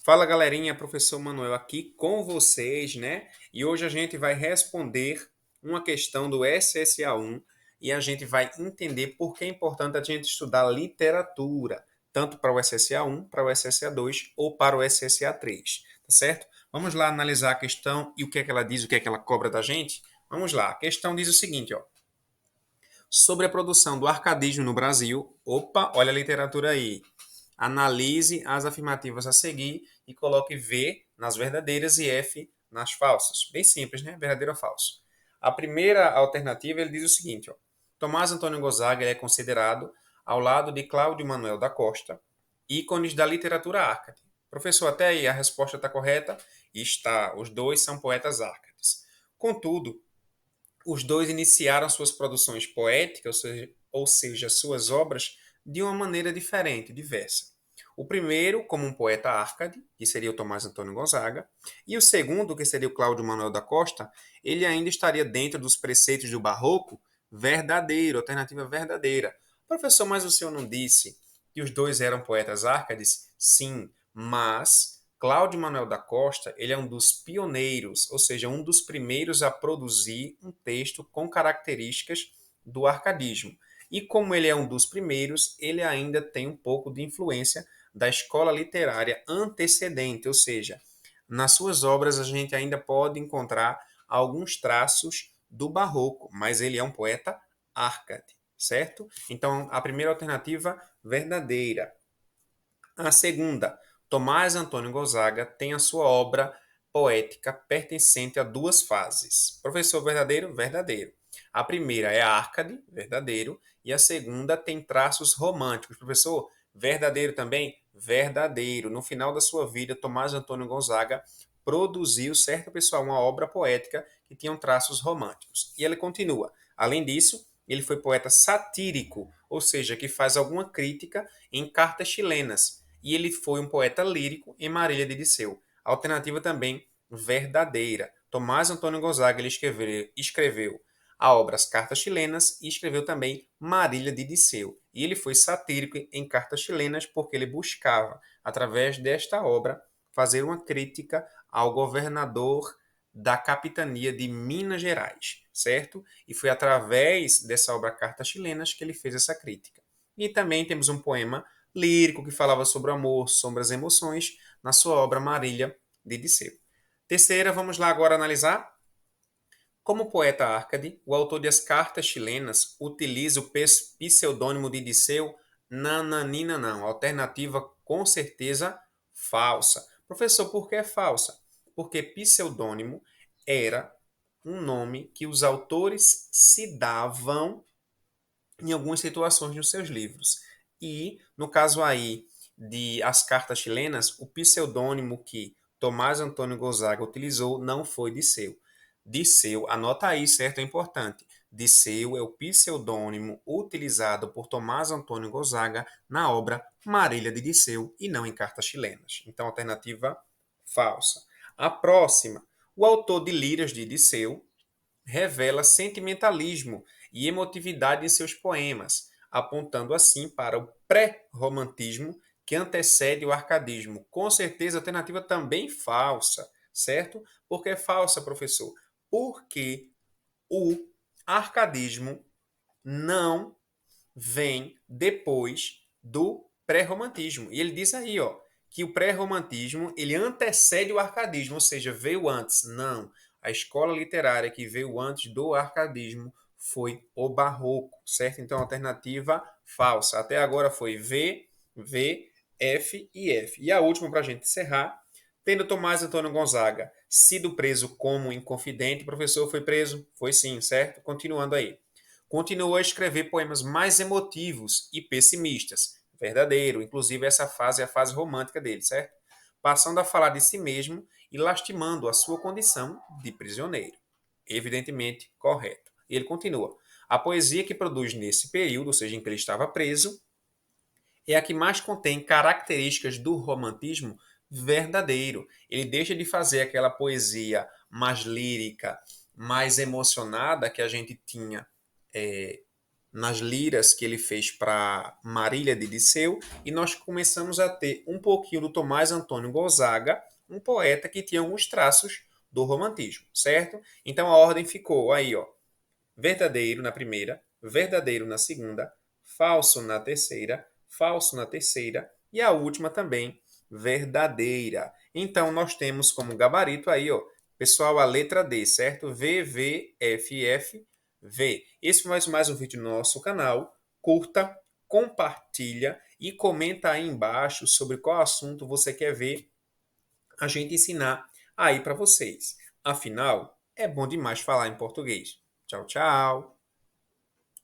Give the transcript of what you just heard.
Fala galerinha, professor Manuel aqui com vocês, né? E hoje a gente vai responder uma questão do SSA1 e a gente vai entender por que é importante a gente estudar literatura, tanto para o SSA1, para o SSA2 ou para o SSA3, tá certo? Vamos lá analisar a questão e o que é que ela diz, o que é que ela cobra da gente? Vamos lá, a questão diz o seguinte, ó. Sobre a produção do arcadismo no Brasil. Opa, olha a literatura aí. Analise as afirmativas a seguir e coloque V nas verdadeiras e F nas falsas. Bem simples, né? Verdadeiro ou falso. A primeira alternativa ele diz o seguinte: ó, Tomás Antônio Gonzaga é considerado, ao lado de Cláudio Manuel da Costa, ícones da literatura árcade. Professor, até aí a resposta está correta? Está. Os dois são poetas árcades. Contudo, os dois iniciaram suas produções poéticas, ou seja, suas obras, de uma maneira diferente, diversa. O primeiro, como um poeta árcade, que seria o Tomás Antônio Gonzaga, e o segundo, que seria o Cláudio Manuel da Costa, ele ainda estaria dentro dos preceitos do barroco verdadeiro, alternativa verdadeira. Professor, mas o senhor não disse que os dois eram poetas árcades? Sim, mas Cláudio Manuel da Costa, ele é um dos pioneiros, ou seja, um dos primeiros a produzir um texto com características do arcadismo. E como ele é um dos primeiros, ele ainda tem um pouco de influência da escola literária antecedente, ou seja, nas suas obras a gente ainda pode encontrar alguns traços do barroco, mas ele é um poeta árcade, certo? Então, a primeira alternativa verdadeira. A segunda, Tomás Antônio Gonzaga tem a sua obra poética pertencente a duas fases. Professor, verdadeiro? Verdadeiro. A primeira é árcade, verdadeiro, e a segunda tem traços românticos. Professor, verdadeiro também? Verdadeiro. No final da sua vida, Tomás Antônio Gonzaga produziu, certo, pessoal, uma obra poética que tinha traços românticos. E ele continua. Além disso, ele foi poeta satírico, ou seja, que faz alguma crítica em cartas chilenas, e ele foi um poeta lírico em Marília de Disseu. Alternativa também verdadeira. Tomás Antônio Gonzaga ele escreveu a obra As Cartas Chilenas e escreveu também Marília de Disseu. E ele foi satírico em cartas chilenas porque ele buscava, através desta obra, fazer uma crítica ao governador da capitania de Minas Gerais, certo? E foi através dessa obra Cartas Chilenas que ele fez essa crítica. E também temos um poema lírico que falava sobre o amor, sobre as emoções, na sua obra Marília de Disseu. Terceira, vamos lá agora analisar. Como poeta árcade, o autor de As Cartas Chilenas utiliza o pseudônimo de Disseu? Nananina não. Alternativa com certeza falsa. Professor, por que é falsa? Porque pseudônimo era um nome que os autores se davam em algumas situações nos seus livros. E, no caso aí de As Cartas Chilenas, o pseudônimo que Tomás Antônio Gonzaga utilizou não foi Disseu. Disseu, anota aí, certo? É importante. Disseu é o pseudônimo utilizado por Tomás Antônio Gonzaga na obra Marília de Disseu e não em Cartas Chilenas. Então, alternativa falsa. A próxima. O autor de Lírias de Disseu revela sentimentalismo e emotividade em seus poemas, apontando assim para o pré-romantismo que antecede o arcadismo. Com certeza, alternativa também falsa, certo? Por que é falsa, professor? Porque o arcadismo não vem depois do pré-romantismo. E ele diz aí, ó, que o pré-romantismo ele antecede o arcadismo, ou seja, veio antes. Não. A escola literária que veio antes do arcadismo foi o barroco, certo? Então, alternativa falsa. Até agora foi V, V, F e F. E a última para a gente encerrar. Tendo Tomás Antônio Gonzaga sido preso como inconfidente, o professor foi preso? Foi sim, certo? Continuando aí. Continuou a escrever poemas mais emotivos e pessimistas. Verdadeiro, inclusive essa fase é a fase romântica dele, certo? Passando a falar de si mesmo e lastimando a sua condição de prisioneiro. Evidentemente correto. E ele continua. A poesia que produz nesse período, ou seja, em que ele estava preso, é a que mais contém características do romantismo verdadeiro. Ele deixa de fazer aquela poesia mais lírica, mais emocionada que a gente tinha nas liras que ele fez para Marília de Disseu, e nós começamos a ter um pouquinho do Tomás Antônio Gonzaga, um poeta que tinha alguns traços do romantismo, certo? Então a ordem ficou aí, ó, verdadeiro na primeira, verdadeiro na segunda, falso na terceira e a última também verdadeira. Então nós temos como gabarito aí, ó, pessoal, a letra D, certo? V, V, F, F, V. Esse foi mais um vídeo no nosso canal. Curta, compartilha e comenta aí embaixo sobre qual assunto você quer ver a gente ensinar aí para vocês. Afinal, é bom demais falar em português. Tchau, tchau!